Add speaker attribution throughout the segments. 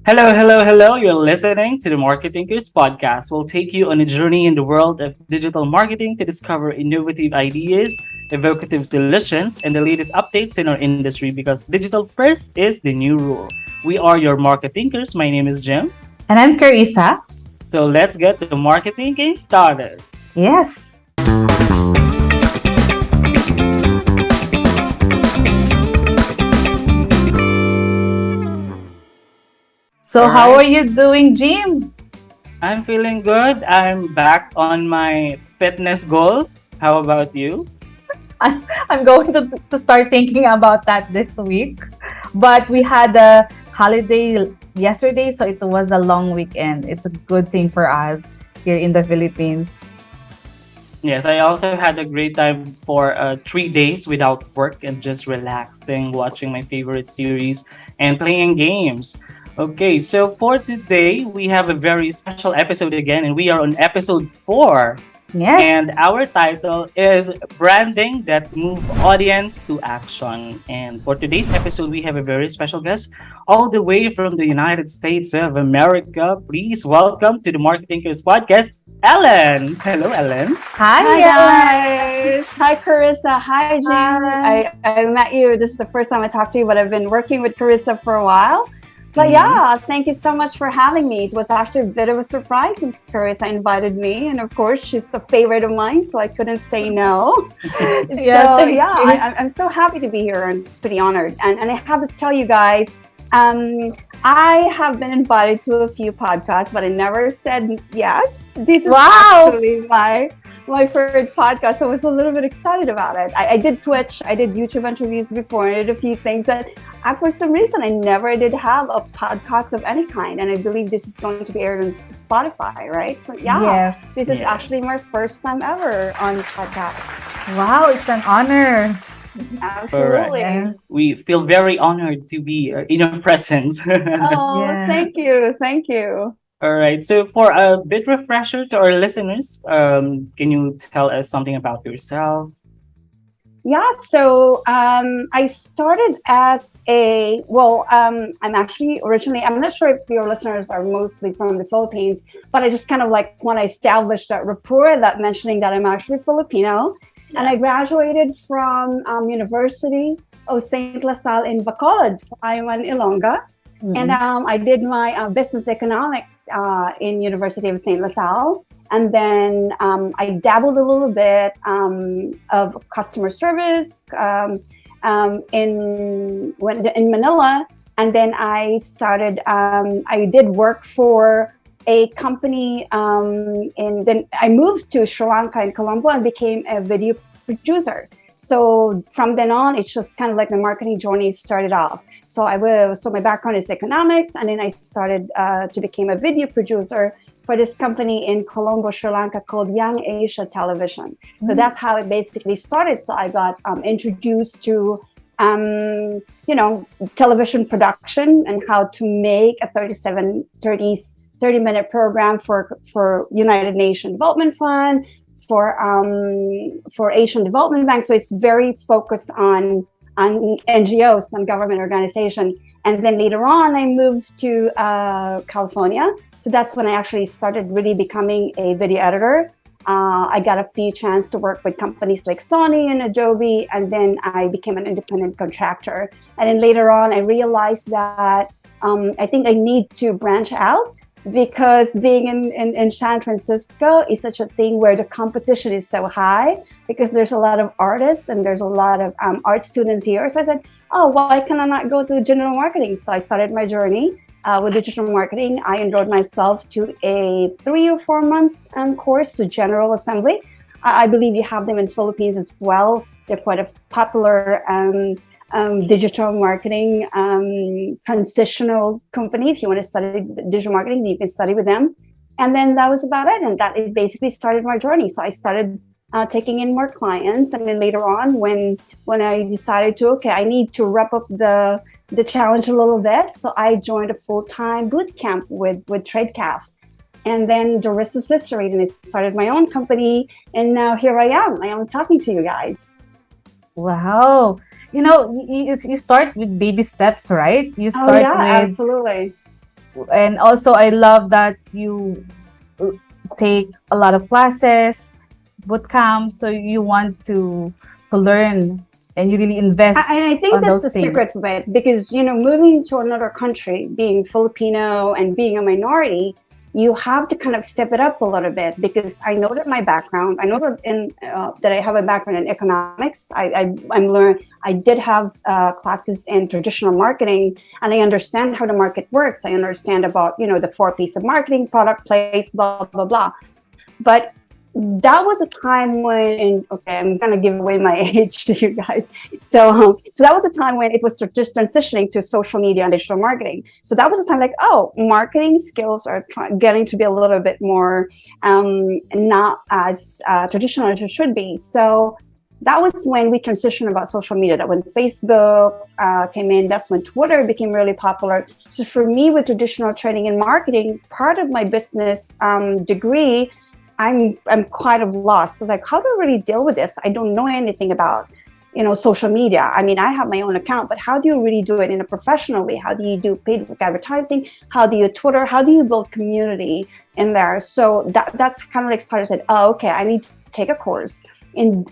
Speaker 1: Hello, hello, hello. You're listening to the MarkeThinkers Podcast. We'll take you on a journey in the world of digital marketing to discover innovative ideas, evocative solutions, and the latest updates in our industry because digital first is the new rule. We are your MarkeThinkers. My name is Jim.
Speaker 2: And I'm Carissa.
Speaker 1: So let's get the market thinking started.
Speaker 2: Yes. So
Speaker 1: All
Speaker 2: how
Speaker 1: right.
Speaker 2: are you doing, Jim?
Speaker 1: I'm feeling good. I'm back on my fitness goals. How about you?
Speaker 2: I'm going to start thinking about that this week. But we had a holiday yesterday, so it was a long weekend. It's a good thing for us here in the Philippines.
Speaker 1: Yes, I also had a great time for 3 days without work and just relaxing, watching my favorite series, and playing games. Okay, so for today, we have a very special episode again, and we are on episode 4.
Speaker 2: Yes.
Speaker 1: And our title is Branding That Move Audience to Action. And for today's episode, we have a very special guest all the way from the United States of America. Please welcome to the MarkeThinkers Podcast, Ellen. Hello, Ellen.
Speaker 2: Hi,
Speaker 3: Hi
Speaker 2: Ellen.
Speaker 3: guys. Hi Carissa. Hi Jim.
Speaker 2: Hi.
Speaker 3: I met you. This is the first time I talked to you, but I've been working with Carissa for a while. But
Speaker 1: Mhm.
Speaker 3: yeah, thank you so much for having me. It was actually a bit of a surprise when Carissa invited me, and of course she's a favorite of mine, so I couldn't say no.
Speaker 2: Yeah,
Speaker 3: So
Speaker 2: thank
Speaker 3: yeah,
Speaker 2: you.
Speaker 3: I'm so happy to be here and pretty honored. And I have to tell you guys, I have been invited to a few podcasts, but I never said yes. This is
Speaker 2: Wow.
Speaker 3: actually my favorite podcast. So I was a little bit excited about it. I did Twitch, I did YouTube interviews before, I did a few things, but for some reason I never did have a podcast of any kind. And I believe this is going to be aired on Spotify, right? So yeah,
Speaker 2: Yes.
Speaker 3: this is
Speaker 1: Yes.
Speaker 3: actually my first time ever on podcast.
Speaker 2: Wow, it's an honor.
Speaker 3: Absolutely.
Speaker 2: Yes.
Speaker 1: We feel very honored to be in your presence.
Speaker 3: Oh,
Speaker 2: Yeah.
Speaker 3: thank you. Thank you.
Speaker 1: All right. So, for a bit refresher to our listeners, can you tell us something about yourself?
Speaker 3: Yeah, so I started as I'm actually originally, I'm not sure if your listeners are mostly from the Philippines, but I just kind of like want to establish that rapport, that mentioning that I'm actually Filipino. And I graduated from University of St. Salle in Bacolod. So I'm an Ilongga. And I did my business economics in University of St. Salle. And then I dabbled a little bit of customer service in Manila. And then I started, I did work for a company and then I moved to Sri Lanka in Colombo and became a video producer. So from then on, it's just kind of like my marketing journey started off. So my background is economics, and then I started to become a video producer for this company in Colombo, Sri Lanka called Young Asia Television. So that's how it basically started. So I got introduced to television production and how to make a 30-minute program for United Nations Development Fund, for Asian Development Bank. So it's very focused on NGOs, non-government organization. And then later on, I moved to California. So that's when I actually started really becoming a video editor. I got a few chance to work with companies like Sony and Adobe, and then I became an independent contractor. And then later on, I realized that I think I need to branch out because being in San Francisco is such a thing where the competition is so high because there's a lot of artists and there's a lot of art students here. So I said, oh, why can I not go to digital marketing? So I started my journey with digital marketing. I enrolled myself to a 3 or 4 months course to General Assembly. I believe you have them in Philippines as well. They're quite a popular digital marketing transitional company. If you want to study digital marketing, you can study with them. And then that was about it. And that it basically started my journey. So I started taking in more clients. And then later on, when I decided I need to wrap up the challenge a little bit. So I joined a full-time boot camp with TradeCaf. And then the rest is history. And I started my own company. And now here I am talking to you guys.
Speaker 2: Wow. You start with baby steps, right? You start with
Speaker 3: Absolutely.
Speaker 2: And also, I love that you take a lot of classes, boot camp, so you want to learn and you really invest
Speaker 3: And I think
Speaker 2: on
Speaker 3: that's
Speaker 2: those
Speaker 3: the
Speaker 2: things.
Speaker 3: secret of it, because moving to another country, being Filipino and being a minority, you have to kind of step it up a little bit, because I know that my background, I know that I have a background in economics. I did have classes in traditional marketing, and I understand how the market works. I understand about the four P's of marketing: product, place, blah blah blah. But that was a time when, and okay, I'm gonna give away my age to you guys. So that was a time when it was just transitioning to social media and digital marketing. So that was a time like, oh, marketing skills are getting to be a little bit more not as traditional as it should be. So that was when we transitioned about social media. That when Facebook came in, that's when Twitter became really popular. So for me, with traditional training in marketing, part of my business degree, I'm quite of lost. So like, how do I really deal with this? I don't know anything about, social media. I mean, I have my own account, but how do you really do it in a professional way? How do you do paid advertising? How do you Twitter? How do you build community in there? So that's kind of like started. Said, oh, okay, I need to take a course in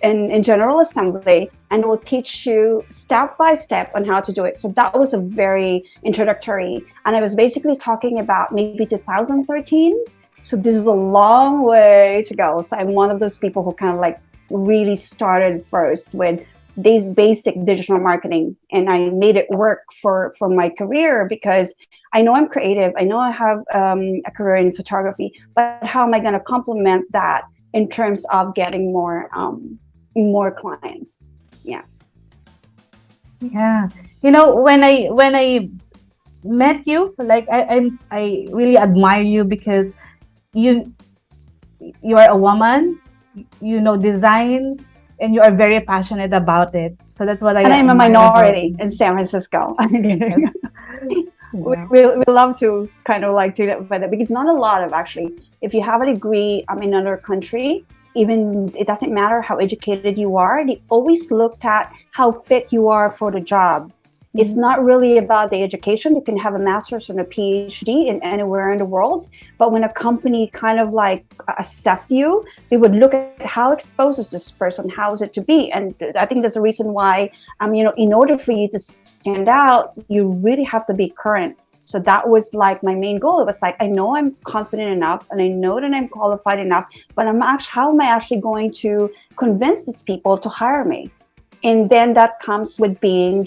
Speaker 3: General Assembly, and it will teach you step by step on how to do it. So that was a very introductory, and I was basically talking about maybe 2013. So this is a long way to go. So I'm one of those people who kind of like really started first with these basic digital marketing, and I made it work for my career, because I know I'm creative. I know I have a career in photography, but how am I going to complement that in terms of getting more clients? Yeah.
Speaker 2: Yeah. When I met you, like I really admire you, because you are a woman, design, and you are very passionate about it. So that's what I
Speaker 3: And I'm a
Speaker 2: admire about
Speaker 3: minority
Speaker 2: you.
Speaker 3: in San Francisco.
Speaker 2: Yes.
Speaker 3: we,
Speaker 2: Yeah.
Speaker 3: we, we love to kind of like do that, but because not a lot of, actually, if you have a degree in another country, even it doesn't matter how educated you are, they always looked at how fit you are for the job. It's not really about the education. You can have a master's and a PhD in anywhere in the world, but when a company kind of like assess you, they would look at how exposed is this person, how is it to be. And I think there's a reason why, in order for you to stand out, you really have to be current. So that was like my main goal. It was like, I know I'm confident enough, and I know that I'm qualified enough, but how am I actually going to convince these people to hire me? And then that comes with be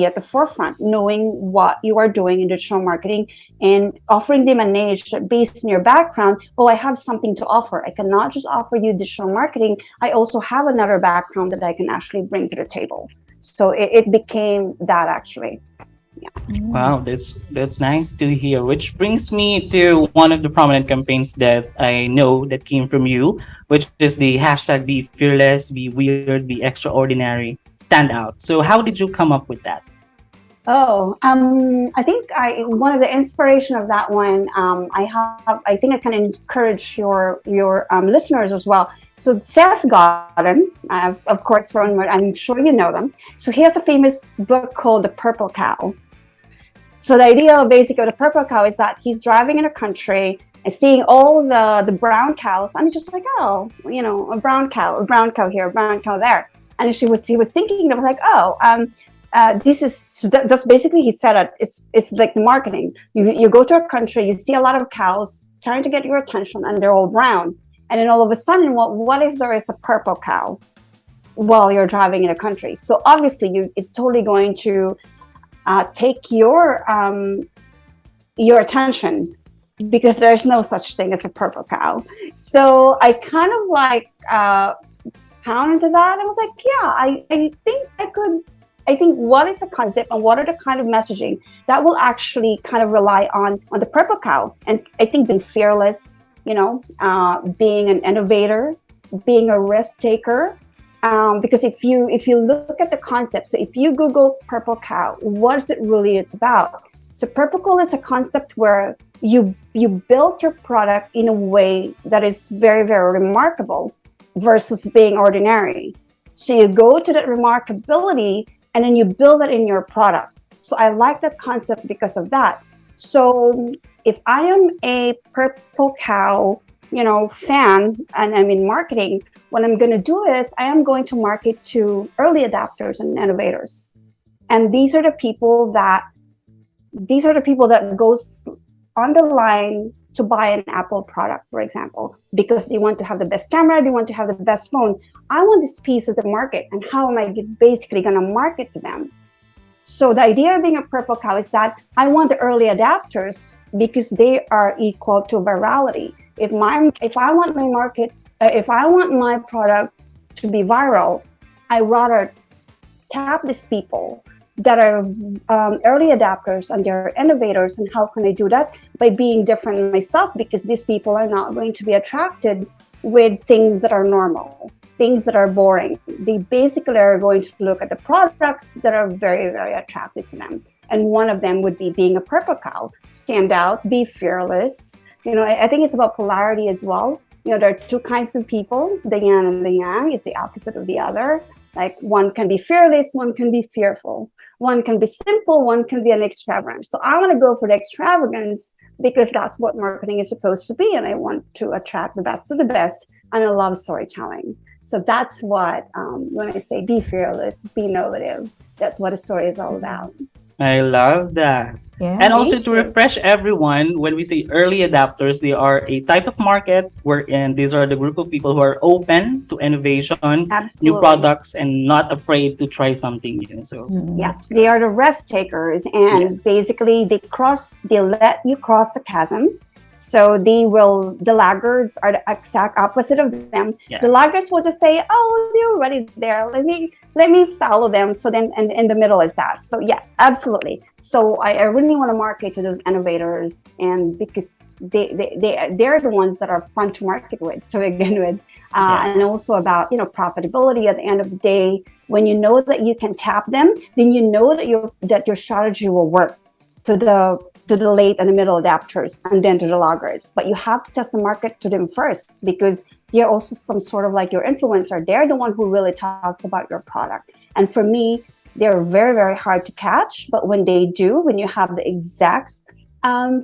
Speaker 3: at the forefront, knowing what you are doing in digital marketing and offering them a niche based on your background. Oh, I have something to offer. I cannot just offer you digital marketing. I also have another background that I can actually bring to the table. So it became that, actually.
Speaker 1: Wow, that's nice to hear. Which brings me to one of the prominent campaigns that I know that came from you, which is the hashtag Be Fearless, Be Weird, Be Extraordinary, stand out. So how did you come up with that?
Speaker 3: Oh, I think one of the inspiration of that one, I think I can encourage your listeners as well. So Seth Godin, of course, I'm sure you know them. So he has a famous book called The Purple Cow. So the idea basically of the purple cow is that he's driving in a country and seeing all the brown cows, and he's just like, oh, a brown cow here, a brown cow there. And he was thinking, it was like, oh, this is, so that's basically, he said it's like the marketing. You go to a country, you see a lot of cows trying to get your attention, and they're all brown. And then all of a sudden, what if there is a purple cow while you're driving in a country? So obviously, it's totally going to take your attention, because there's no such thing as a purple cow. So I kind of like found into that. I was like, yeah, I think what is the concept and what are the kind of messaging that will actually kind of rely on the purple cow. And I think being fearless, being an innovator, being a risk taker. Because if you look at the concept, so if you Google purple cow, what is it really it's about? So purple cow is a concept where you build your product in a way that is very, very remarkable versus being ordinary. So you go to that remarkability and then you build it in your product. So I like that concept because of that. So if I am a purple cow, fan, and I'm in marketing, what I'm going to do is I am going to market to early adapters and innovators. And these are the people that goes on the line to buy an Apple product, for example, because they want to have the best camera, they want to have the best phone. I want this piece of the market, and how am I basically going to market to them? So the idea of being a purple cow is that I want the early adapters because they are equal to virality. If I want my product to be viral, I rather tap these people that are early adapters and they're innovators. And how can I do that? By being different myself, because these people are not going to be attracted with things that are normal, things that are boring. They basically are going to look at the products that are very, very attractive to them. And one of them would be being a purple cow, stand out, be fearless. I think it's about polarity as well. There are two kinds of people, the yin and the yang is the opposite of the other. Like one can be fearless, one can be fearful. One can be simple, one can be an extravagant. So I want to go for the extravagance because that's what marketing is supposed to be. And I want to attract the best of the best. And I love storytelling. So that's what, when I say be fearless, be innovative, that's what a story is all about.
Speaker 1: I love that.
Speaker 2: Yeah.
Speaker 1: And also to refresh everyone, when we say early adapters, they are a type of market wherein these are the group of people who are open to innovation,
Speaker 3: Absolutely.
Speaker 1: new products, and not afraid to try something new. So
Speaker 3: yes, they are the risk takers, and basically they let you cross the chasm. So the laggards are the exact opposite of them. Yeah. The laggards will just say, "Oh, they're already there. Let me follow them." So then, and in the middle is that. So yeah, absolutely. So I really want to market to those innovators, and because they're the ones that are fun to market with to begin with, and also about profitability. At the end of the day, when you know that you can tap them, then you know that your strategy will work to the late and the middle adapters, and then to the laggards. But you have to test the market to them first, because they're also some sort of like your influencer. They're the one who really talks about your product. And for me, they're very, very hard to catch. But when when you have the exact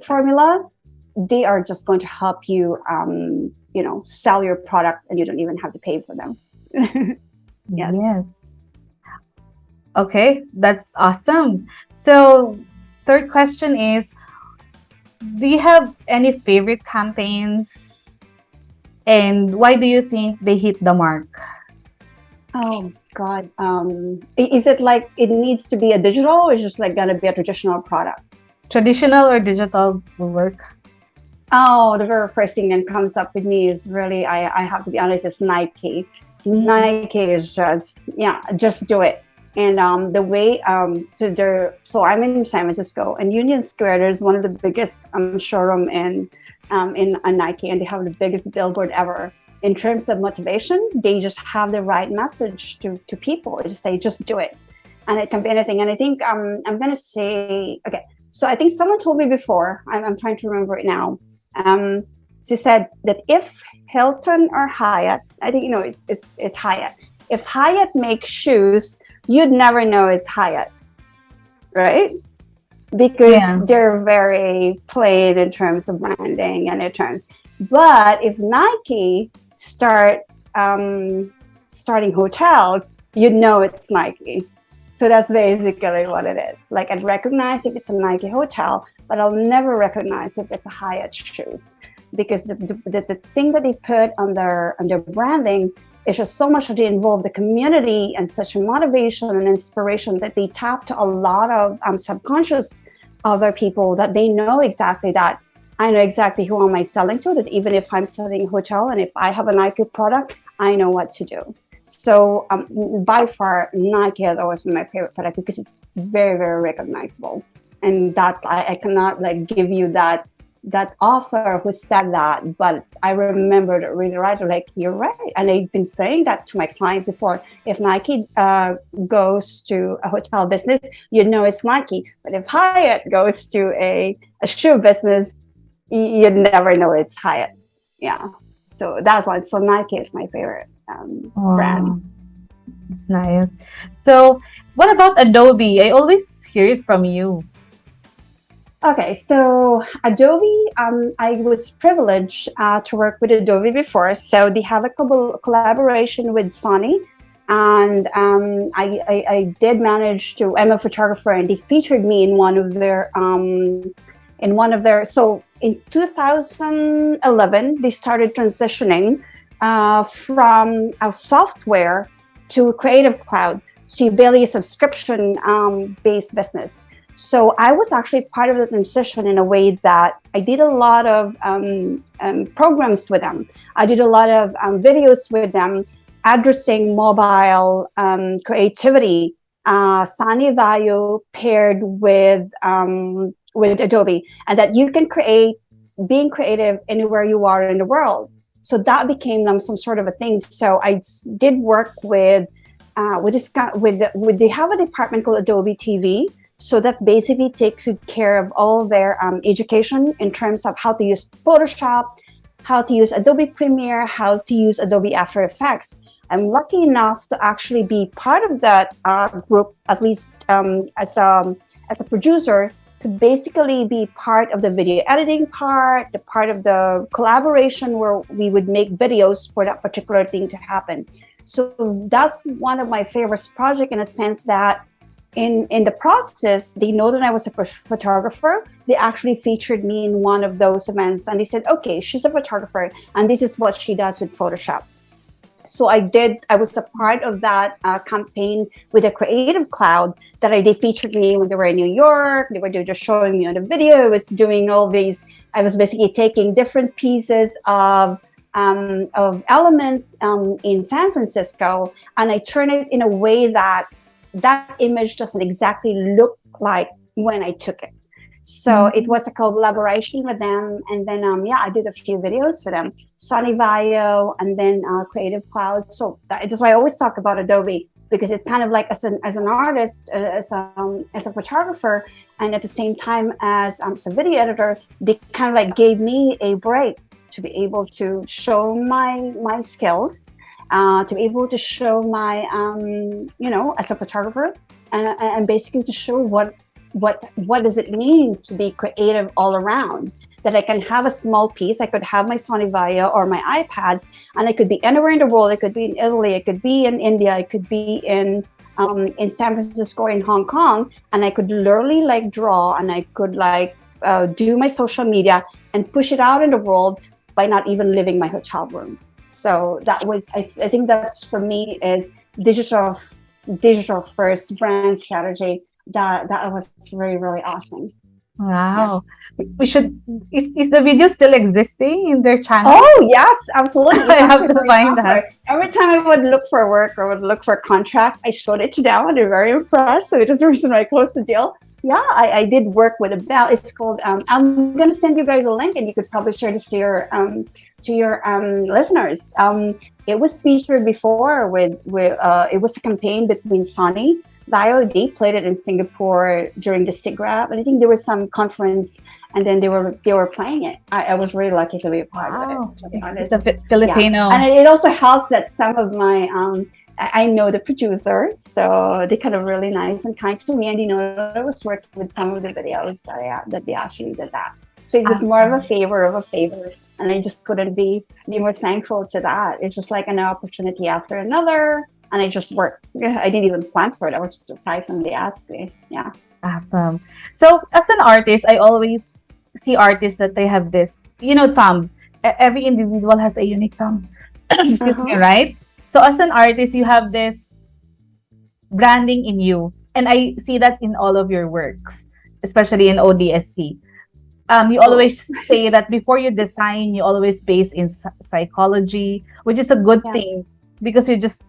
Speaker 3: formula, they are just going to help you, sell your product, and you don't even have to pay for them.
Speaker 2: Yes. Okay, that's awesome. So, third question is, do you have any favorite campaigns, and why do you think they hit the mark?
Speaker 3: Oh God, is it like it needs to be a digital, or is it just like gonna be a traditional product?
Speaker 2: Traditional or digital will work.
Speaker 3: Oh, the very first thing that comes up with me is really, I have to be honest, it's Nike. Nike is just do it. And the way so I'm in San Francisco, and Union Square, there's one of the biggest showroom in Nike, and they have the biggest billboard ever. In terms of motivation, they just have the right message to people. Just say, just do it, and it can be anything. And I think I'm gonna say, okay. So I think someone told me before. I'm trying to remember it now. She said that if Hilton or Hyatt, I think it's Hyatt. If Hyatt makes shoes, you'd never know it's Hyatt, right? Because they're very plain in terms of branding and in terms. But if Nike starting hotels, you'd know it's Nike. So that's basically what it is. Like, I'd recognize if it's a Nike hotel, but I'll never recognize if it's a Hyatt shoes, because the thing that they put on their branding, it's just so much that they involve the community and such motivation and inspiration that they tap to a lot of subconscious other people, that they know exactly that I know exactly who am I selling to, that even if I'm selling a hotel and if I have a Nike product, I know what to do. So by far, Nike has always been my favorite product because it's very, very recognizable. And that I cannot give you that author who said that, but I remembered it really right. Like, you're right. And I've been saying that to my clients before. If Nike goes to a hotel business, you know it's Nike. But if Hyatt goes to a shoe business, you'd never know it's Hyatt. Yeah. So that's why. So Nike is my favorite brand.
Speaker 2: It's nice. So what about Adobe? I always hear it from you.
Speaker 3: Okay, so Adobe, I was privileged to work with Adobe before. So they have a collaboration with Sony, and I did manage to. I'm a photographer, and they featured me in one of their. So in 2011, they started transitioning from a software to Creative Cloud. So you build a subscription based business. So I was actually part of the transition in a way that I did a lot of programs with them. I did a lot of videos with them addressing mobile creativity, Sani Vaio paired with Adobe, and that you can create being creative anywhere you are in the world. So that became some sort of a thing. So I did work with this with they have a department called Adobe TV. So that's basically takes care of all their education in terms of how to use Photoshop, how to use Adobe Premiere, how to use Adobe After Effects. I'm lucky enough to actually be part of that group, at least as a producer, to basically be part of the video editing part, the part of the collaboration where we would make videos for that particular thing to happen. So that's one of my favorite projects in a sense that in the process, they know that I was a photographer. They actually featured me in one of those events, and they said, okay, she's a photographer, and this is what she does with Photoshop. So I was a part of that campaign with the Creative Cloud that they featured me when they were in New York. They were just showing me on the video. I was doing all these, I was basically taking different pieces of elements in San Francisco, and I turn it in a way that image doesn't exactly look like when I took it. So it was a collaboration with them, and then I did a few videos for them, Sony Vaio, and then Creative Cloud. So that's why I always talk about Adobe, because it's kind of like as an artist, as a photographer, and at the same time as a video editor, they kind of like gave me a break to be able to show my skills. To be able to show my, as a photographer, and basically to show what does it mean to be creative all around. That I can have a small piece. I could have my Sony Vaio or my iPad, and I could be anywhere in the world. I could be in Italy. I could be in India. I could be in San Francisco or in Hong Kong, and I could literally like draw, and I could like do my social media and push it out in the world by not even leaving my hotel room. So that was, I think that's for me is digital first brand strategy. That was really, really awesome.
Speaker 2: Wow. Yeah. We should, is the video still existing in their channel?
Speaker 3: Oh, yes, absolutely.
Speaker 2: I have to find that.
Speaker 3: Every time I would look for work or would look for contracts, I showed it to them and they're very impressed. So it is the reason why I closed the deal. Yeah, I did work with a bell. It's called, I'm going to send you guys a link and you could probably share this to your listeners. It was featured before with it was a campaign between Sony Vaio. They played it in Singapore during the SIGGRAPH, and I think there was some conference, and then they were playing it. I was really lucky to be a part of it. To be honest.
Speaker 2: It's a Filipino,
Speaker 3: and it also helps that some of my I know the producer, so they kind of really nice and kind to me, and I was working with some of the videos that they actually did that. So it was more of a favor, and I just couldn't be more thankful to that. It's just like an opportunity after another, and I just worked. I didn't even plan for it. I was just surprised when they asked me. Yeah.
Speaker 2: Awesome. So as an artist, I always see artists that they have this, thumb. Every individual has a unique thumb. Excuse me, right? So as an artist, you have this branding in you. And I see that in all of your works, especially in ODSC. You always say that before you design, you always base in psychology, which is a good thing, because you just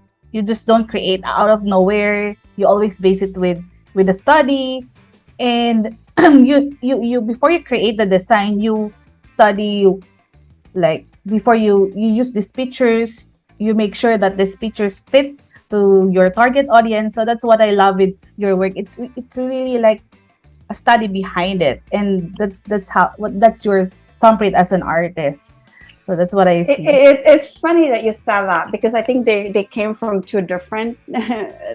Speaker 2: don't create out of nowhere. You always base it with a study, and you before you create the design, you study, like before you use these pictures, you make sure that these pictures fit to your target audience. So that's what I love with your work. It's really like a study behind it, and that's your thumbprint as an artist. So that's what I
Speaker 3: It,
Speaker 2: see.
Speaker 3: it's funny that you said that because I think they came from two different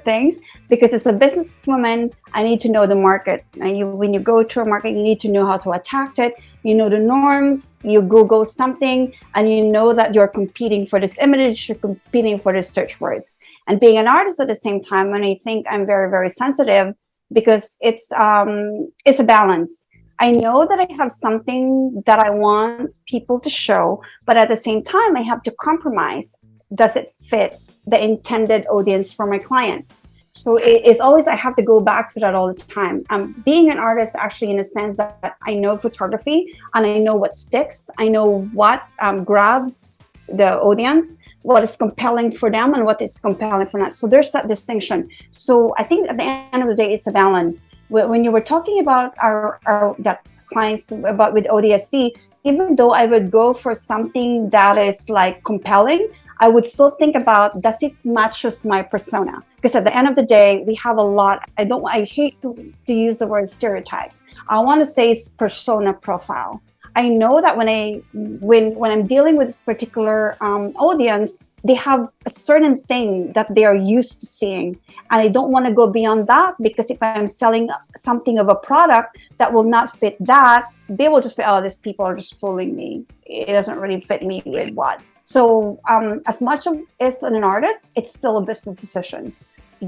Speaker 3: things. Because as a businesswoman, I need to know the market. And when you go to a market, you need to know how to attack it. You know the norms. You Google something, and you know that you're competing for this image. You're competing for this search words. And being an artist at the same time, when I think I'm very, very sensitive because it's a balance. I know that I have something that I want people to show, but at the same time, I have to compromise. Does it fit the intended audience for my client? So it's always, I have to go back to that all the time. Being an artist, actually, in a sense that I know photography and I know what sticks. I know what grabs the audience, what is compelling for them and what is compelling for us. So there's that distinction. So I think at the end of the day, it's a balance. When you were talking about our that clients about with ODSC, even though I would go for something that is like compelling, I would still think about, does it matches my persona? Because at the end of the day, we have a lot. I hate to use the word stereotypes. I want to say it's persona profile. I know that when I'm dealing with this particular audience, they have a certain thing that they are used to seeing. And I don't want to go beyond that, because if I'm selling something of a product that will not fit that, they will just be, oh, these people are just fooling me. It doesn't really fit me with what. So as much as an artist, it's still a business decision,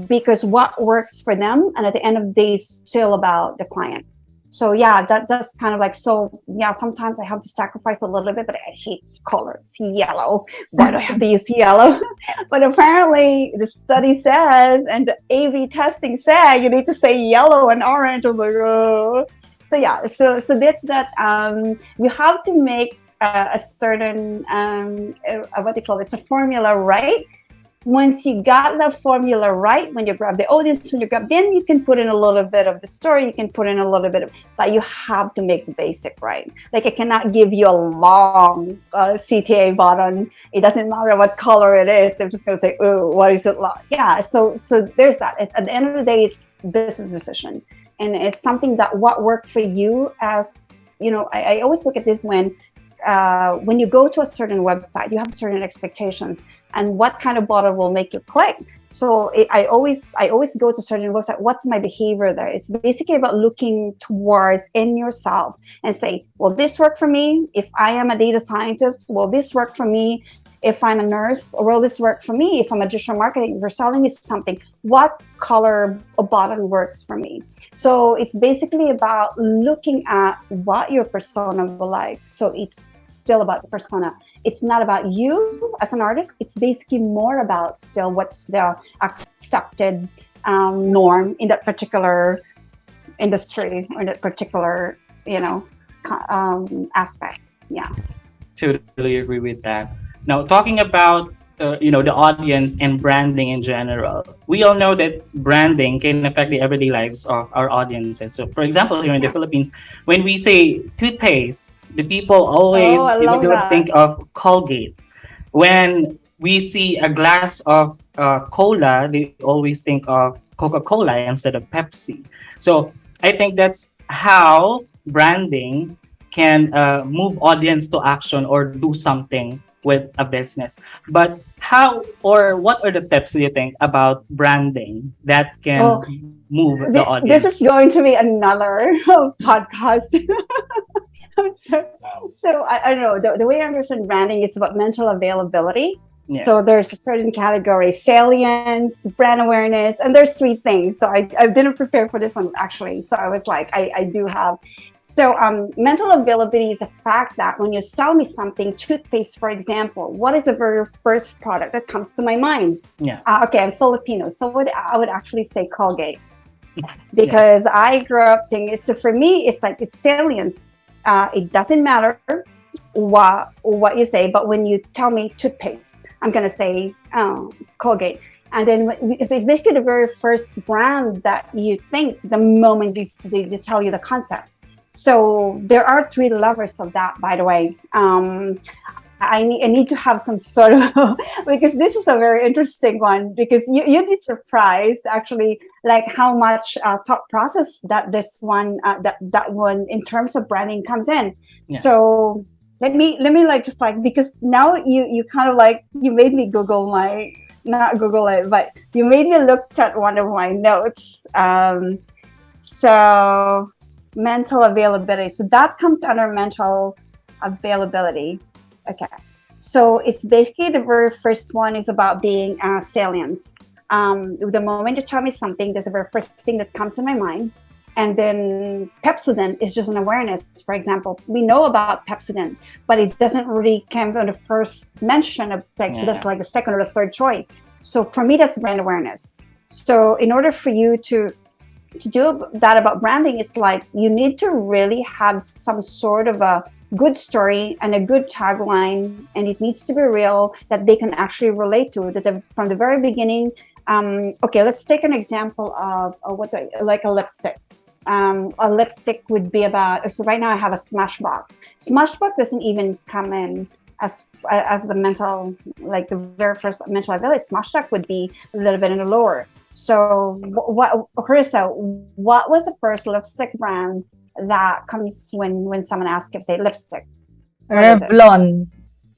Speaker 3: because what works for them, and at the end of the day, it's still about the client. So yeah, that's kind of like, so yeah, sometimes I have to sacrifice a little bit, but I hate color. It's yellow. Why do I have to use yellow? But apparently the study says, and the A/B testing said, you need to say yellow and orange. I'm like, oh. So yeah, so that's that. You have to make a certain, what they call this, a formula, right? Once you got the formula right, when you grab the audience, then you can put in a little bit of the story, you can put in a little bit of, but you have to make the basic right. Like, I cannot give you a long CTA button. It doesn't matter what color it is. I'm just going to say, oh, what is it like? Yeah, so there's that. At the end of the day, it's business decision. And it's something that what worked for you, as, you know, I always look at this when you go to a certain website, you have certain expectations, and what kind of bottle will make you click. So I always go to certain website. What's my behavior there? It's basically about looking towards in yourself and say, will this work for me? If I am a data scientist, will this work for me? If I'm a nurse, or will this work for me? If I'm a digital marketing, if you're selling me something, what color a button works for me? So it's basically about looking at what your persona will like. So it's still about the persona. It's not about you as an artist. It's basically more about still what's the accepted norm in that particular industry, or in that particular, aspect. Yeah.
Speaker 1: Totally agree with that. Now, talking about the audience and branding in general, we all know that branding can affect the everyday lives of our audiences. So, for example, here in the Philippines, when we say toothpaste, the people always immediately think of Colgate. When we see a glass of cola, they always think of Coca-Cola instead of Pepsi. So, I think that's how branding can move audience to action or do something with a business. But what are the tips, do you think, about branding that can move the audience?
Speaker 3: This is going to be another podcast. So I don't know, the way I understand branding is about mental availability. Yeah. So there's a certain category: salience, brand awareness, and there's three things. So I didn't prepare for this one, actually. So I was like, I do have. So mental availability is the fact that when you sell me something, toothpaste, for example, what is the very first product that comes to my mind?
Speaker 1: Yeah.
Speaker 3: Okay, I'm Filipino, so I would actually say Colgate, because I grew up thinking. So for me, it's like, it's salience. It doesn't matter what you say, but when you tell me toothpaste, I'm gonna say Colgate. And then so it's basically the very first brand that you think the moment they tell you the concept. So there are three levels of that, by the way. I need to have some sort of, because this is a very interesting one, because you'd be surprised, actually, like how much thought process that this one, that one in terms of branding comes in. Yeah. So let me like just like, because now you kind of like, you made me Google my, not Google it, but you made me look at one of my notes. So mental availability. So that comes under mental availability. Okay. So it's basically the very first one is about being salience. The moment you tell me something, there's a very first thing that comes in my mind. And then Pepsodent is just an awareness. For example, we know about Pepsodent, but it doesn't really come on the first mention of like, so that's like the second or the third choice. So for me, that's brand awareness. So in order for you to do that about branding, it's like you need to really have some sort of a good story and a good tagline, and it needs to be real, that they can actually relate to, that from the very beginning. Okay, let's take an example of like a lipstick. A lipstick would be about, so right now I have a Smashbox. Smashbox doesn't even come in as the mental, like the very first mental ability. Smashbox would be a little bit in the lower. So what, Carissa, what was the first lipstick brand that comes when someone asks you, say lipstick?
Speaker 2: Revlon.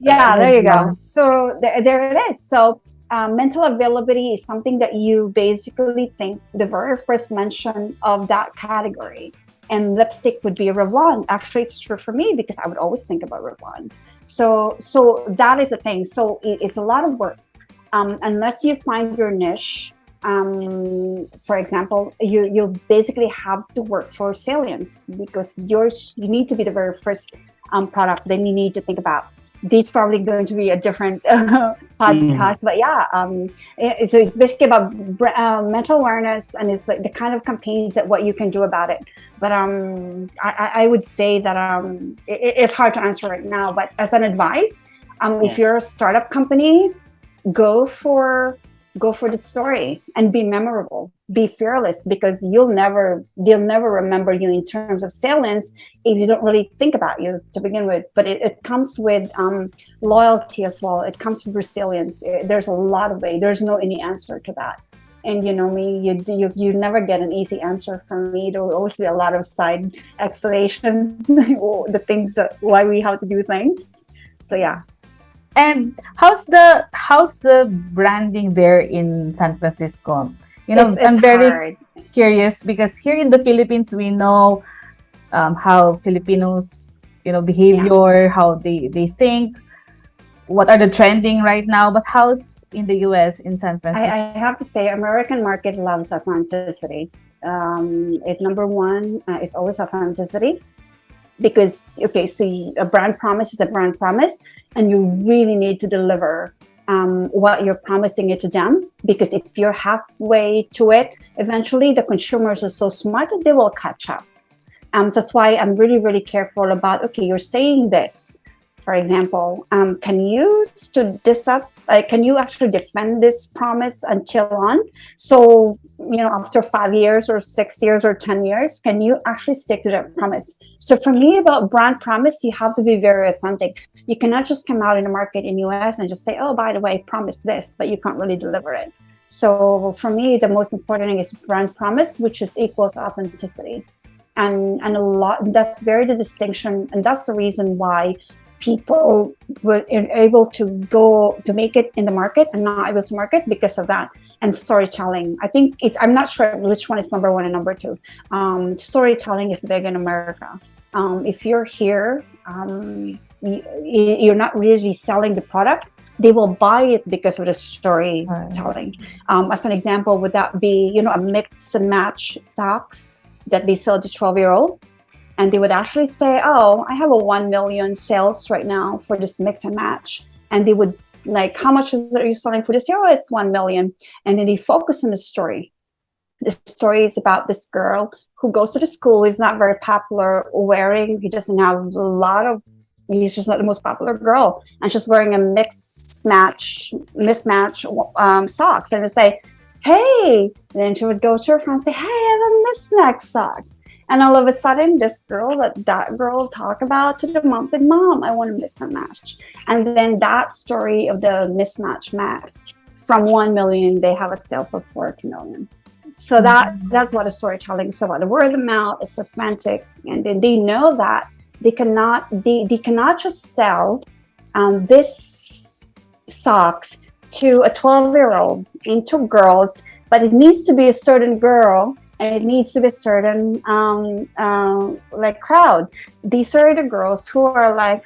Speaker 3: Yeah, there you go. So there it is. So mental availability is something that you basically think the very first mention of that category. And lipstick would be Revlon. Actually, it's true for me because I would always think about Revlon. So that is the thing. So it's a lot of work. Unless you find your niche, for example, you'll basically have to work for salience, because you need to be the very first product. Then you need to think about. This is probably going to be a different podcast, but yeah. So it's basically about mental awareness, and it's like the kind of campaigns that what you can do about it. But I would say that it's hard to answer right now. But as an advice, if you're a startup company, go for the story and be memorable, be fearless, because they'll never remember you in terms of salience if you don't really think about you to begin with. But it comes with loyalty as well. It comes with resilience. There's a lot of ways. There's no any answer to that. And you know me, you never get an easy answer from me. There will always be a lot of side explanations, the things that why we have to do things. So yeah.
Speaker 2: And how's the branding there in San Francisco? You know,
Speaker 3: it's
Speaker 2: I'm very
Speaker 3: hard.
Speaker 2: curious because here in the Philippines, we know how Filipinos, behavior, how they think, what are the trending right now. But how's in the US, in San Francisco?
Speaker 3: I have to say, American market loves authenticity. It's number one. It's always authenticity. Because, okay, so a brand promise is a brand promise, and you really need to deliver what you're promising it to them. Because if you're halfway to it, eventually the consumers are so smart that they will catch up. That's why I'm really, really careful about, okay, you're saying this, for example, can you stood this up? Can you actually defend this promise until on? So, after 5 years or 6 years or 10 years, can you actually stick to that promise? So for me, about brand promise, you have to be very authentic. You cannot just come out in the market in US and just say, oh, by the way, I promise this, but you can't really deliver it. So for me, the most important thing is brand promise, which is equals authenticity. And a lot, that's very the distinction. And that's the reason why people were able to go to make it in the market and not able to market because of that. And storytelling, I think I'm not sure which one is number one and number two. Storytelling is big in America. If you're here, you're not really selling the product. They will buy it because of the storytelling. As an example, would that be, a mix and match socks that they sell to 12-year-old? And they would actually say, oh, I have a 1 million sales right now for this mix and match. And they would like, how much are you selling for this year? Oh, it's 1 million. And then they focus on the story. The story is about this girl who goes to the school, is not very popular, he doesn't have a lot of, he's just not the most popular girl. And she's wearing a mismatch socks. And they say, hey, and then she would go to her friend and say, hey, I have a mismatch socks. And all of a sudden, this girl that girl talk about to the mom said, Mom, I want a mismatch. And then that story of the mismatch match, from 1 million, they have a sale for 40 million. So that's what a storytelling is about. The word of mouth is authentic. And then they know that they cannot just sell this socks to a 12-year-old into girls, but it needs to be a certain girl and it needs to be a certain like crowd. These are the girls who are like,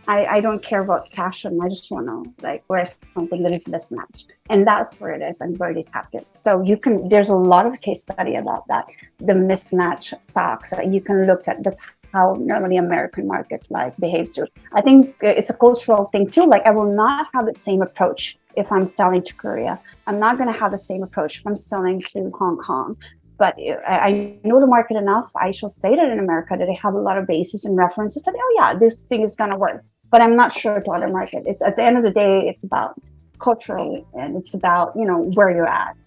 Speaker 3: I don't care about fashion. I just want to like wear something that is mismatched. And that's where it is and where they tapped it. So there's a lot of case study about that. The mismatched socks that you can look at. That's how normally American market like behaves too. I think it's a cultural thing too. Like I will not have the same approach if I'm selling to Korea. I'm not going to have the same approach if I'm selling to Hong Kong. But I know the market enough. I shall say that in America that they have a lot of bases and references that, oh yeah, this thing is going to work. But I'm not sure to other market. It's at the end of the day, it's about culturally and it's about, where you're at.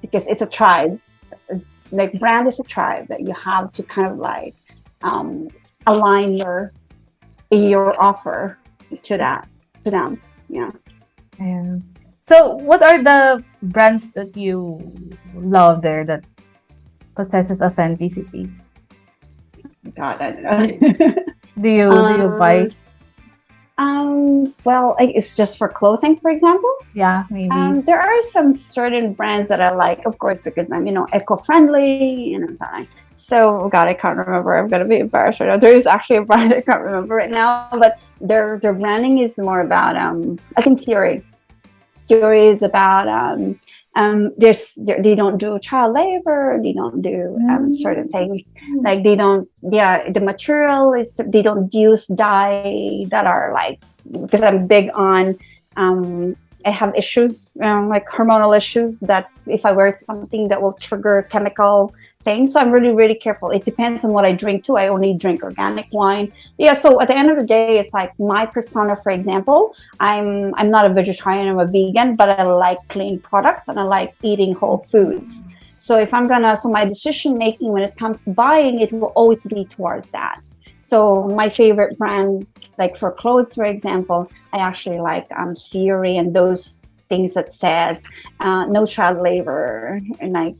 Speaker 3: Because it's a tribe. Like brand is a tribe that you have to kind of like align your offer to them. Yeah.
Speaker 2: Yeah. So what are the brands that you love there that possesses authenticity?
Speaker 3: God, I don't know.
Speaker 2: Do you buy?
Speaker 3: Well, it's just for clothing, for example.
Speaker 2: Yeah, maybe.
Speaker 3: There are some certain brands that I like, of course, because I'm, eco-friendly and something. So, God, I can't remember. I'm gonna be embarrassed right now. There is actually a brand I can't remember right now, but their branding is more about I think Fury. Fury is about they don't do child labor, they don't do certain things like they don't the material is they don't use dye that are like, because I'm big on I have issues like hormonal issues that if I wear something that will trigger chemical things, so I'm really, really careful. It depends on what I drink too. I only drink organic wine. So at the end of the day, it's like my persona, for example, I'm not a vegetarian, I'm a vegan, but I like clean products and I like eating whole foods. So if so my decision making when it comes to buying, it will always be towards that. So my favorite brand, like for clothes, for example, I actually like Fury and those things that says no child labor and like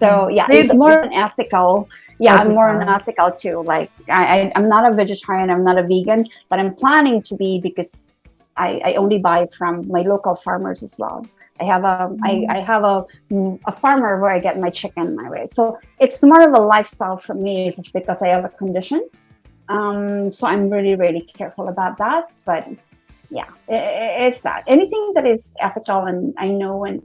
Speaker 3: So it's more an ethical. Yeah, I'm more an ethical too. Like I'm not a vegetarian, I'm not a vegan, but I'm planning to be because I only buy from my local farmers as well. I have a farmer where I get my chicken and my rice. So it's more of a lifestyle for me because I have a condition. So I'm really, really careful about that. But yeah, it's that. Anything that is ethical, and I know, and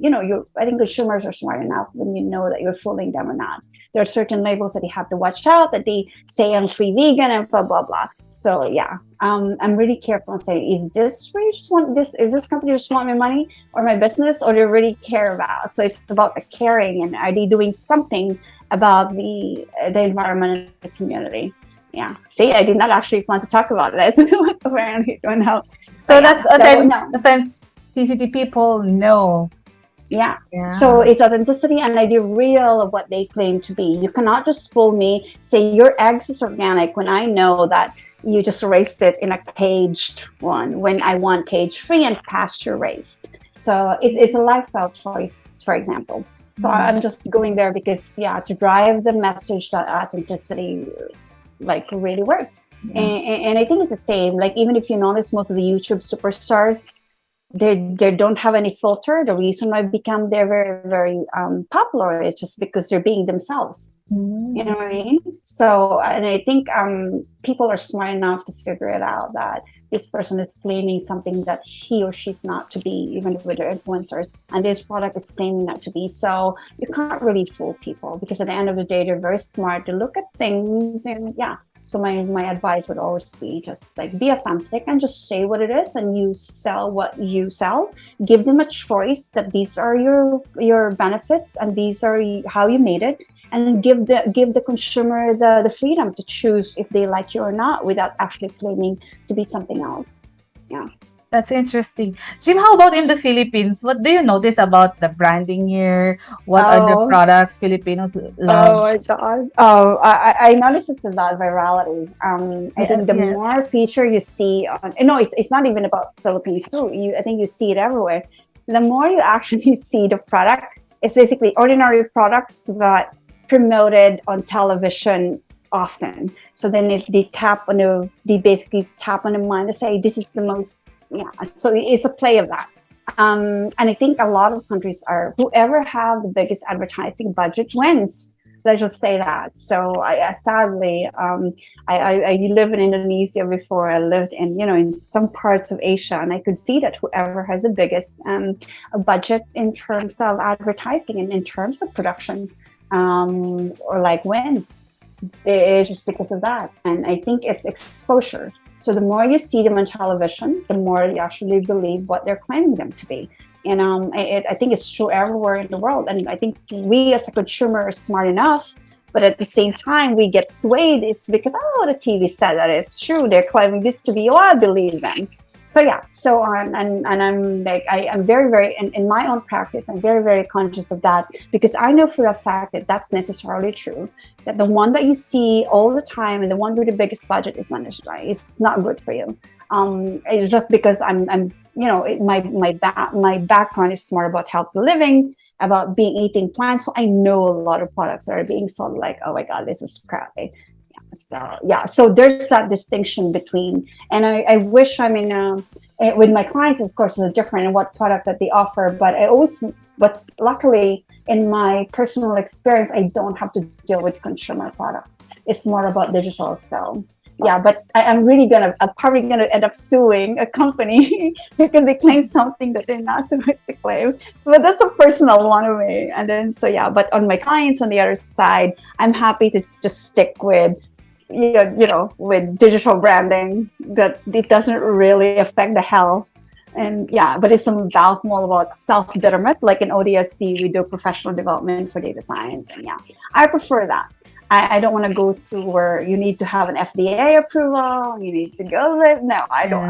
Speaker 3: I think consumers are smart enough when you know that you're fooling them or not. There are certain labels that you have to watch out that they say I'm free vegan and blah blah blah. So yeah, I'm really careful and say, is this where you just want this? Is this company just want my money or my business, or do they really care about? So it's about the caring, and are they doing something about the environment and the community? Yeah. See, I did not actually plan to talk about this.
Speaker 2: So that's authenticity. People know.
Speaker 3: Yeah. So it's authenticity, and I do real of what they claim to be. You cannot just fool me, say your eggs is organic when I know that you just raised it in a caged one when I want cage free and pasture raised. So it's a lifestyle choice, for example. So I'm just going there because to drive the message that authenticity like really works. And I think it's the same. Like even if you notice most of the YouTube superstars, they don't have any filter. The reason why they're very, very popular is just because they're being themselves. You know what I mean? So, and I think people are smart enough to figure it out that this person is claiming something that he or she's not to be, even with their influencers, and this product is claiming not to be. So you can't really fool people because at the end of the day, they're very smart to look at things. And so my advice would always be just like be authentic and just say what it is, and you sell what you sell. Give them a choice that these are your benefits and these are how you made it, and give the consumer the freedom to choose if they like you or not without actually claiming to be something else. Yeah.
Speaker 2: That's interesting. Jim, how about in the Philippines? What do you notice about the branding here? What are the products Filipinos love?
Speaker 3: Oh my God. I noticed it's about virality. I think the more feature you see it's not even about Philippines too. I think you see it everywhere. The more you actually see the product, it's basically ordinary products but promoted on television often. So then if they basically tap on the mind to say, this is the most, yeah. So it's a play of that. And I think a lot of countries whoever have the biggest advertising budget wins. Let's just say that. So sadly, I lived in Indonesia before. I lived in some parts of Asia, and I could see that whoever has the biggest budget in terms of advertising and in terms of production, or like wins. It's just because of that. And I think it's exposure. So the more you see them on television, the more you actually believe what they're claiming them to be. And I think it's true everywhere in the world. And I think we as a consumer are smart enough, but at the same time, we get swayed. It's because, the TV said that it's true. They're claiming this to be, I believe them. So yeah, and I'm like, I'm very, very, in my own practice, I'm very, very conscious of that, because I know for a fact that that's necessarily true, that the one that you see all the time and the one with the biggest budget is not necessarily, it's not good for you. It's just because my background is more about healthy living, about eating plants. So I know a lot of products that are being sold like, oh my God, this is crappy. So there's that distinction between, and I wish, with my clients, of course, it's different in what product that they offer, but luckily in my personal experience, I don't have to deal with consumer products. It's more about digital. So yeah, but I'm probably gonna end up suing a company because they claim something that they're not supposed to claim. But that's a personal one of me. And then but on my clients on the other side, I'm happy to just stick with with digital branding, that it doesn't really affect the health. And yeah, but it's about more about self-betterment. Like in ODSC, we do professional development for data science. And yeah, I prefer that. I don't want to go through where you need to have an FDA approval. You need to go there. No, I don't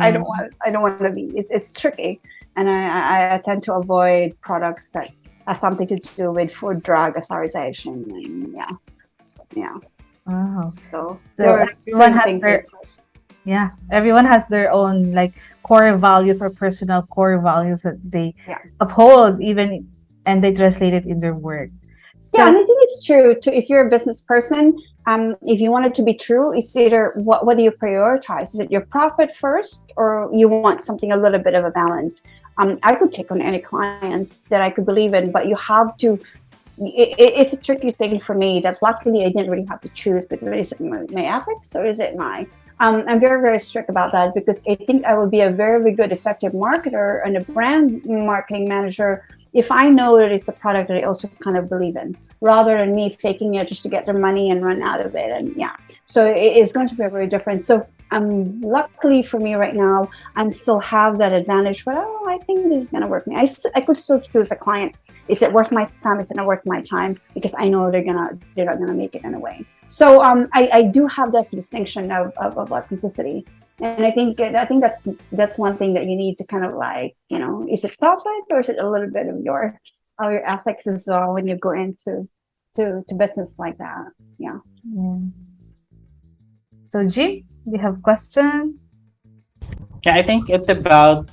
Speaker 3: want to be. It's tricky, and I tend to avoid products that have something to do with food drug authorization. And yeah.
Speaker 2: Wow.
Speaker 3: So
Speaker 2: everyone has their own like core values or personal core values that they uphold, even, and they translate it in their work.
Speaker 3: So, and I think it's true too. If you're a business person, if you want it to be true, it's either what do you prioritize? Is it your profit first, or you want something a little bit of a balance? I could take on any clients that I could believe in, but you have to. It's a tricky thing for me that luckily I didn't really have to choose, but is it my ethics or is it my I'm very, very strict about that, because I think I will be a very, very good effective marketer and a brand marketing manager if I know that it's a product that I also kind of believe in, rather than me faking it just to get their money and run out of it. And so it's going to be very different. So luckily for me right now, I still have that advantage, but I think this is going to work. I could still choose a client. Is it worth my time? Is it not worth my time? Because I know they're not gonna make it in a way. So I do have this distinction of authenticity, and I think that's one thing that you need to kind of like, is it profit or is it a little bit of your ethics as well when you go into business like that? Yeah.
Speaker 2: So Jim, do you have a question?
Speaker 1: Yeah, I think it's about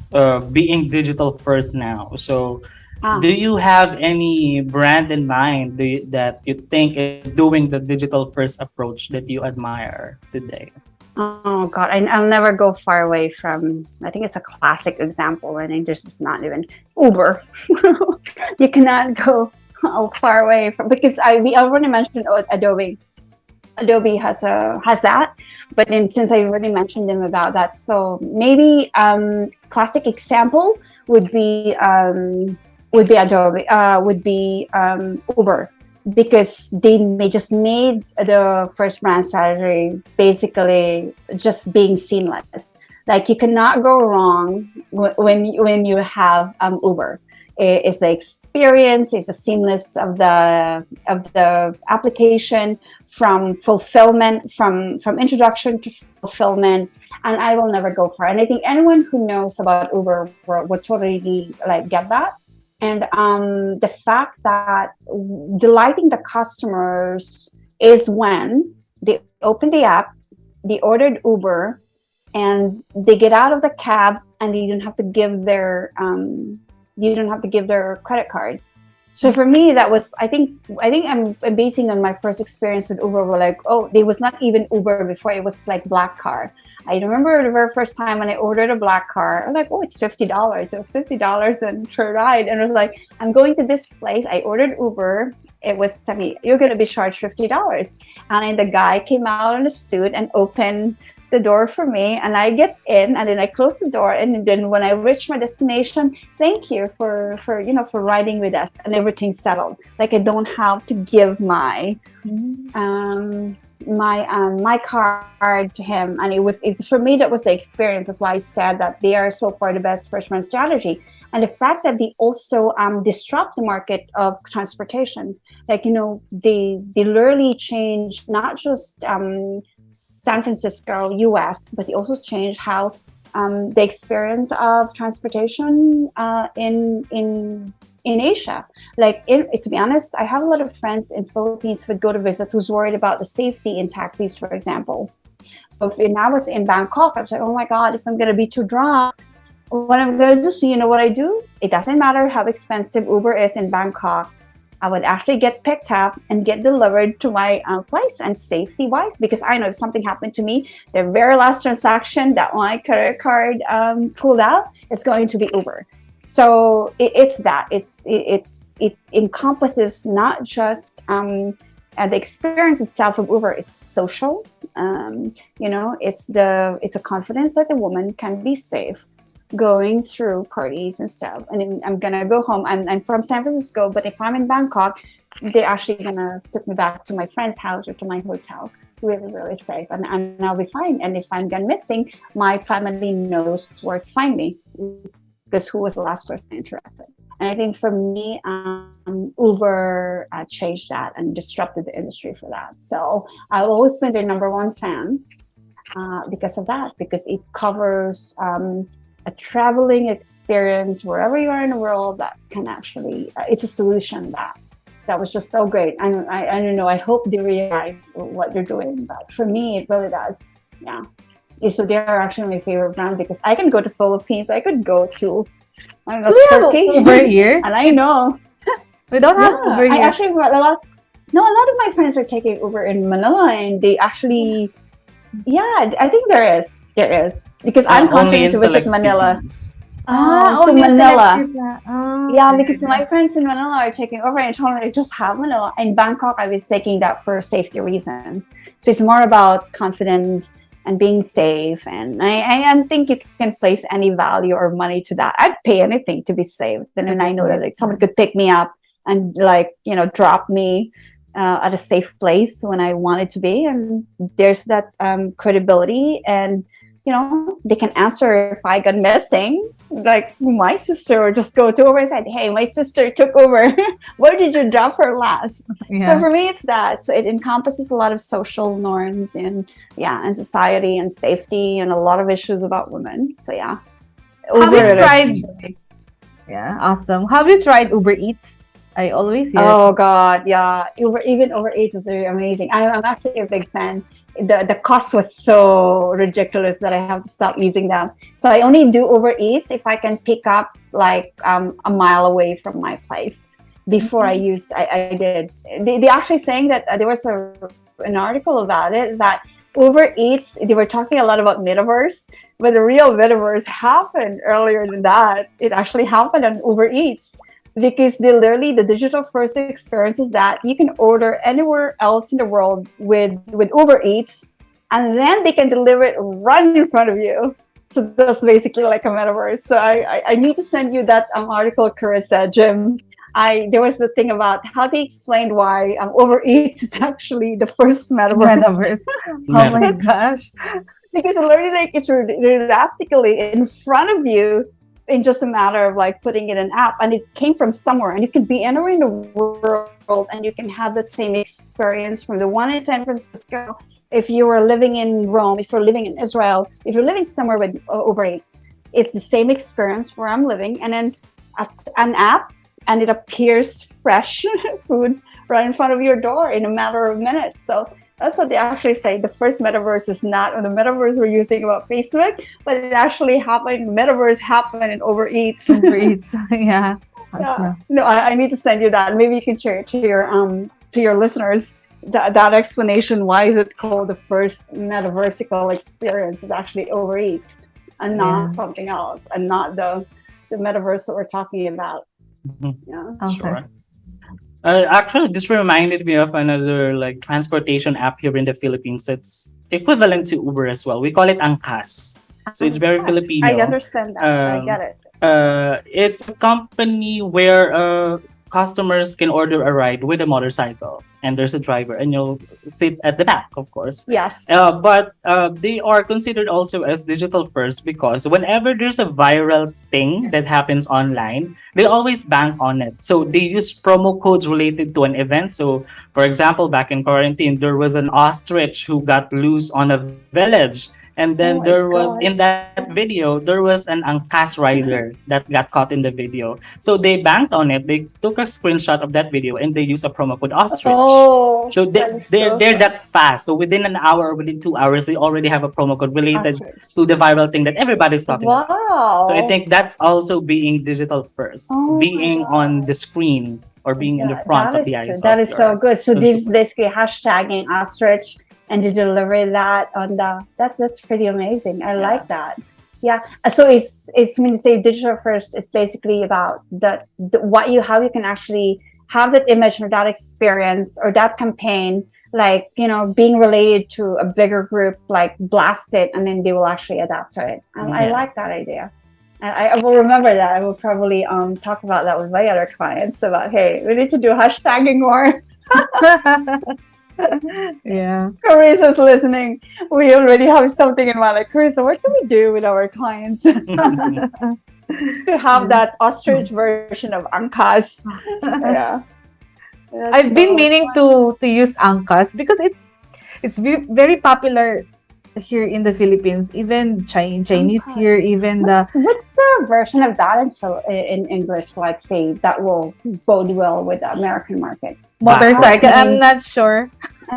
Speaker 1: being digital first now. So do you have any brand in mind that you think is doing the digital first approach that you admire today?
Speaker 3: Oh God, I'll never go far away from. I think it's a classic example. I think this is not even Uber. You cannot go far away from, because we already mentioned Adobe. Adobe has that, but then since I already mentioned them about that, so maybe classic example would be Adobe, Uber, because they just made the first brand strategy basically just being seamless. Like you cannot go wrong when you have Uber. It's the experience, it's the seamless of the application, from fulfillment, from introduction to fulfillment. And I will never go far. And I think anyone who knows about Uber will totally like get that. And the fact that delighting the customers is when they open the app, they ordered Uber, and they get out of the cab, and you don't have to give their credit card. So for me, that was, I think I'm basing on my first experience with Uber. Were like, oh, there was not even Uber before. It was like black car. I remember the very first time when I ordered a black car, I'm like, oh, it's $50. It was $50 and per ride. And I was like, I'm going to this place. I ordered Uber. It was telling me, you're going to be charged $50. And then the guy came out in a suit and opened the door for me, and I get in, and then I close the door, and then when I reach my destination, thank you for riding with us, and everything's settled. Like I don't have to give my my card to him, and for me that was the experience. That's why I said that they are so far the best first run strategy. And the fact that they also disrupt the market of transportation, like they literally change not just San Francisco, US, but they also changed how the experience of transportation in Asia. Like, to be honest, I have a lot of friends in Philippines who would go to visit who's worried about the safety in taxis, for example. When I was in Bangkok, I was like, oh my God, if I'm going to be too drunk, what I'm going to do, so you know what I do? It doesn't matter how expensive Uber is in Bangkok. I would actually get picked up and get delivered to my place, and safety wise, because I know if something happened to me, the very last transaction that my credit card pulled out is going to be Uber. So it encompasses not just the experience itself of Uber is social. It's a confidence that the woman can be safe going through parties and stuff. And then I'm gonna go home. I'm from San Francisco, but if I'm in Bangkok, they're actually gonna take me back to my friend's house or to my hotel. Really, really safe, and I'll be fine. And if I'm gone missing, my family knows where to find me, because who was the last person I interacted. And I think for me, Uber changed that and disrupted the industry for that. So I've always been their number one fan because of that, because it covers a traveling experience wherever you are in the world that can actually, it's a solution that was just so great. And I don't know, I hope they realize what they're doing, but for me, it really does. Yeah. So they're actually my favorite brand, because I can go to Philippines, I could go to, I don't know, Turkey.
Speaker 2: Uber here?
Speaker 3: And I know.
Speaker 2: We don't have Uber here.
Speaker 3: I actually, a lot of my friends are taking Uber in Manila, and they actually, I think there is. Because I'm confident to visit Manila. So Manila. Because my friends in Manila are taking over, and I told them I just have Manila. In Bangkok, I was taking that for safety reasons. So it's more about confident and being safe. And I think you can place any value or money to that. I'd pay anything to be safe. Then I know that like someone could pick me up and drop me at a safe place when I wanted to be. And there's that credibility, and they can answer if I got missing. Like my sister would just go to Uber and said, hey, my sister took over. Where did you drop her last? So for me, it's that. So it encompasses a lot of social norms and society and safety and a lot of issues about women. So
Speaker 2: Have you tried? Yeah, awesome. Have you tried Uber Eats? I always hear.
Speaker 3: Oh God, yeah. Uber Eats is really amazing. I'm actually a big fan. The cost was so ridiculous that I have to stop using them. So I only do Uber Eats if I can pick up like a mile away from my place. Before I did. They actually saying that there was an article about it that Uber Eats, they were talking a lot about metaverse, but the real metaverse happened earlier than that. It actually happened on Uber Eats. Because the digital first experience is that you can order anywhere else in the world with Uber Eats, and then they can deliver it right in front of you. So that's basically like a metaverse. So I need to send you that article, Carissa, Jim. There was the thing about how they explained why Uber Eats is actually the first metaverse.
Speaker 2: Oh my gosh.
Speaker 3: Because literally it's drastically in front of you, in just a matter of like putting in an app, and it came from somewhere, and you can be anywhere in the world and you can have that same experience from the one in San Francisco. If you were living in Rome, if you're living in Israel, if you're living somewhere with Uber Eats, it's the same experience where I'm living, and then an app, and it appears fresh food right in front of your door in a matter of minutes. So that's what they actually say. The first metaverse is not on the metaverse we're using about Facebook, but it actually happened. Metaverse happened in Uber Eats.
Speaker 2: Uber Eats, yeah. Awesome.
Speaker 3: No, I need to send you that. Maybe you can share it to your listeners. That explanation, why is it called the first metaversical experience, is actually Uber Eats and not
Speaker 2: Yeah.
Speaker 3: something else, and not the metaverse that we're talking about.
Speaker 1: Mhm.
Speaker 3: Yeah.
Speaker 2: Okay.
Speaker 1: Sure. Actually, this reminded me of another like transportation app here in the Philippines. It's equivalent to Uber as well. We call it Angkas. So it's very
Speaker 3: Yes, I
Speaker 1: Filipino.
Speaker 3: understand that. I get
Speaker 1: Um,
Speaker 3: it.
Speaker 1: it's a company where customers can order a ride with a motorcycle, and there's a driver, and you'll sit at the back, of course.
Speaker 3: Yes.
Speaker 1: But they are considered also as digital first because whenever there's a viral thing that happens online, they always bank on it. So they use promo codes related to an event. So, for example, back in quarantine, there was an ostrich who got loose on a village. And then
Speaker 3: Oh my
Speaker 1: there was
Speaker 3: God.
Speaker 1: in that video, there was an angkas rider that got caught in the video. So they banked on it. They took a screenshot of that video and they used a promo code ostrich.
Speaker 3: Oh,
Speaker 1: So
Speaker 3: that is
Speaker 1: they're
Speaker 3: so
Speaker 1: that fast. So within an hour or within 2 hours, they already have a promo code related
Speaker 3: ostrich.
Speaker 1: to the viral thing that everybody's talking about.
Speaker 3: Wow.
Speaker 1: So I think that's also being digital first,
Speaker 3: Oh my
Speaker 1: being on
Speaker 3: God.
Speaker 1: the screen or being in the front of the eyes
Speaker 3: That
Speaker 1: of
Speaker 3: is so
Speaker 1: your
Speaker 3: good. So this is
Speaker 1: consumers.
Speaker 3: basically hashtagging ostrich, and to deliver that on that's pretty amazing. I like that. Yeah. So it's when you say digital first, it's basically about how you can actually have that image or that experience or that campaign, like, being related to a bigger group, like blast it, and then they will actually adapt to it. I
Speaker 1: Yeah.
Speaker 3: like that idea. I will remember that. I will probably talk about that with my other clients about, hey, we need to do hashtagging more.
Speaker 2: Yeah.
Speaker 3: Carissa's listening. We already have something in mind. Like, Carissa, what can we do with our clients to have that ostrich version of Angkas? Yeah. That's
Speaker 2: I've been
Speaker 3: so
Speaker 2: meaning
Speaker 3: fun.
Speaker 2: to use angkas because it's very popular here in the Philippines. Even Chinese here,
Speaker 3: Angkas.
Speaker 2: even
Speaker 3: What's the version of that in English? Like, say that will bode well with the American market.
Speaker 2: motorcycle.
Speaker 3: Angkas
Speaker 2: I'm
Speaker 3: means,
Speaker 2: not sure.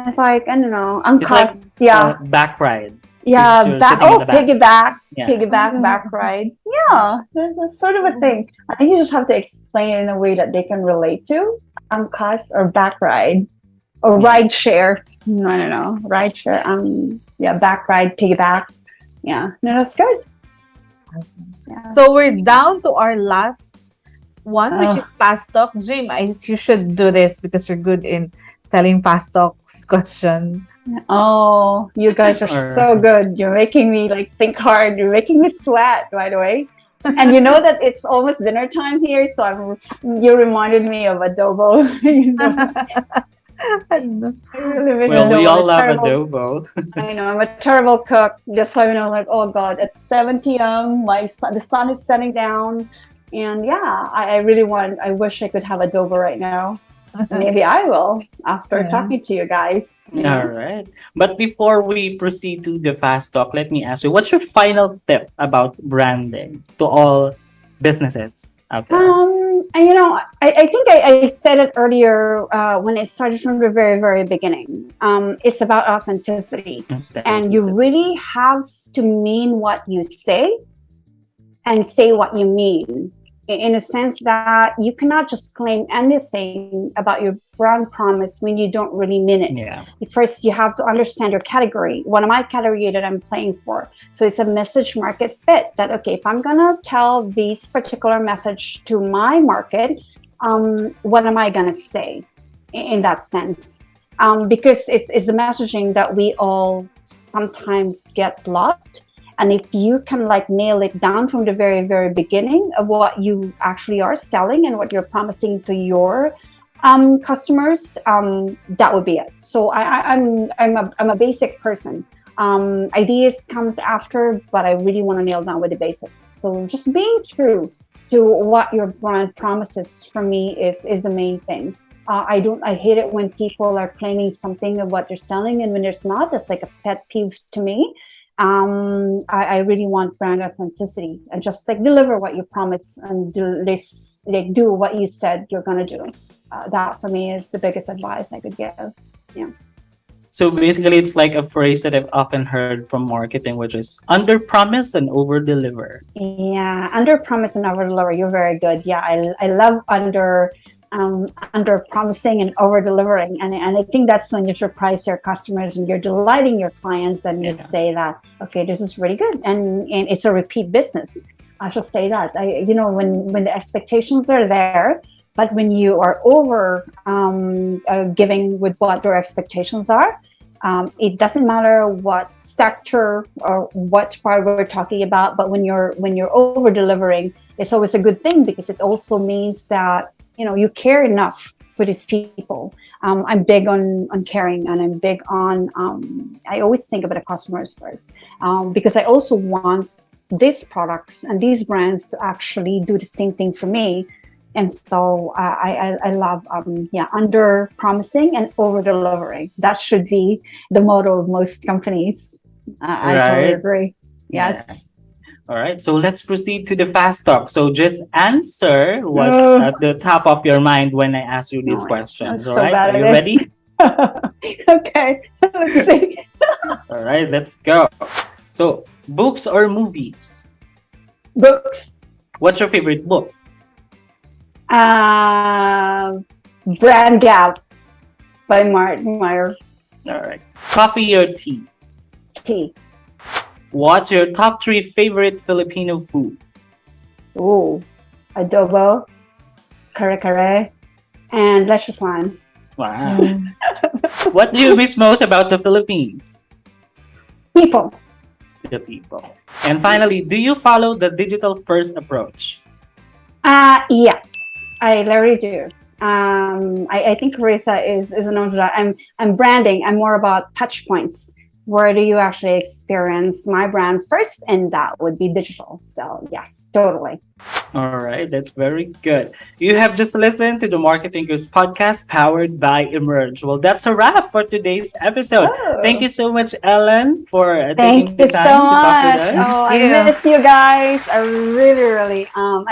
Speaker 3: it's like, I don't know,
Speaker 1: It's like
Speaker 3: Angkas. Yeah.
Speaker 1: back ride.
Speaker 3: Yeah,
Speaker 1: Because you're sitting in the back. Yeah.
Speaker 3: piggyback, back ride. Yeah, that's sort of a thing. I think you just have to explain it in a way that they can relate to. Angkas or back ride or
Speaker 1: Yeah.
Speaker 3: ride share. No, ride share. Yeah, back ride, piggyback. Yeah, no, that's good. Yeah.
Speaker 2: So we're down to our last one, which is past talk. Jim, you should do this because you're good in telling past talks question.
Speaker 3: Oh, you guys are
Speaker 1: Sure.
Speaker 3: so good. You're making me like think hard. You're making me sweat, by the way. And you know that it's almost dinner time here, so you reminded me of adobo. I really miss
Speaker 1: Well,
Speaker 3: adobo.
Speaker 1: we all
Speaker 3: I'm a
Speaker 1: love
Speaker 3: terrible-
Speaker 1: adobo.
Speaker 3: I know, I'm a terrible cook. Just so you know, like, oh God, it's 7 p.m. The sun is setting down. And yeah, I wish I could have adobo right now. Maybe I will after
Speaker 2: Yeah.
Speaker 3: talking to you guys.
Speaker 1: All right. But before we proceed to the fast talk, let me ask you, what's your final tip about branding to all businesses out there?
Speaker 3: I think I said it earlier when it started from the very, very beginning. It's about authenticity. And you really have to mean what you say and say what you mean, in a sense that you cannot just claim anything about your brand promise when you don't really mean it.
Speaker 1: Yeah.
Speaker 3: First, you have to understand your category. What am I category that I'm playing for? So it's a message market fit that, okay, if I'm going to tell this particular message to my market, what am I going to say in that sense? Because it's the messaging that we all sometimes get lost. And if you can like nail it down from the very, very beginning of what you actually are selling and what you're promising to your customers, that would be it. So I'm a basic person. Ideas comes after, but I really want to nail down with the basic. So just being true to what your brand promises for me is the main thing. I hate it when people are claiming something of what they're selling, and when there's not, that's like a pet peeve to me. I really want brand authenticity and just like deliver what you promise and do what you said you're gonna do. That for me is the biggest advice I could give. Yeah.
Speaker 1: So basically, it's like a phrase that I've often heard from marketing, which is under promise and over deliver.
Speaker 3: Yeah, under promise and over deliver. You're very good. Yeah, I love under promising and over delivering, and I think that's when you surprise your customers and you're delighting your clients, and you say that, okay, this is really good, and it's a repeat business. I shall say that. When the expectations are there, but when you are over giving with what their expectations are, it doesn't matter what sector or what part we're talking about. But when you're over delivering, it's always a good thing, because it also means that you care enough for these people. I'm big on caring, and I'm big on. I always think about the customers first, because I also want these products and these brands to actually do the same thing for me. And so I love under promising and over delivering. That should be the motto of most companies. I totally agree. Yes.
Speaker 1: All right, so let's proceed to the fast talk. So just answer what's at the top of your mind when I ask you these questions. All right, are you ready?
Speaker 3: Okay, let's see.
Speaker 1: All right, let's go. So, books or movies?
Speaker 3: Books.
Speaker 1: What's your favorite book?
Speaker 3: Brand Gap by Martin Meyer.
Speaker 1: All right. Coffee or tea?
Speaker 3: Tea.
Speaker 1: What's your top 3 favorite Filipino food?
Speaker 3: Ooh, adobo, kare-kare, and leche flan.
Speaker 1: Wow. What do you miss most about the Philippines?
Speaker 3: People.
Speaker 1: The people. And finally, do you follow the digital first approach?
Speaker 3: Yes, I really do. I think Carissa is an entrepreneur. I'm branding. I'm more about touch points. Where do you actually experience my brand first? And that would be digital. So yes, totally.
Speaker 1: All right, that's very good. You have just listened to the MarkeThinkers Podcast powered by Emerge. Well, that's a wrap for today's episode. Thank you so much, Ellen, for taking the time to talk with us.
Speaker 3: Oh, I miss you guys. I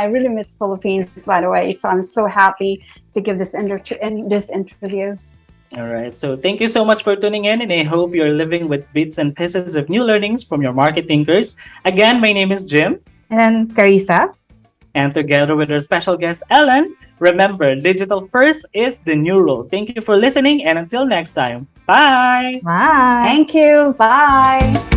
Speaker 3: really miss Philippines, by the way. So I'm so happy to give this interview.
Speaker 1: All right. So thank you so much for tuning in, and I hope you're living with bits and pieces of new learnings from your MarkeThinkers. Again, my name is Jim.
Speaker 2: And Carissa.
Speaker 1: And together with our special guest, Ellen, remember, digital first is the new rule. Thank you for listening, and until next time, bye.
Speaker 2: Bye.
Speaker 3: Thank you. Bye.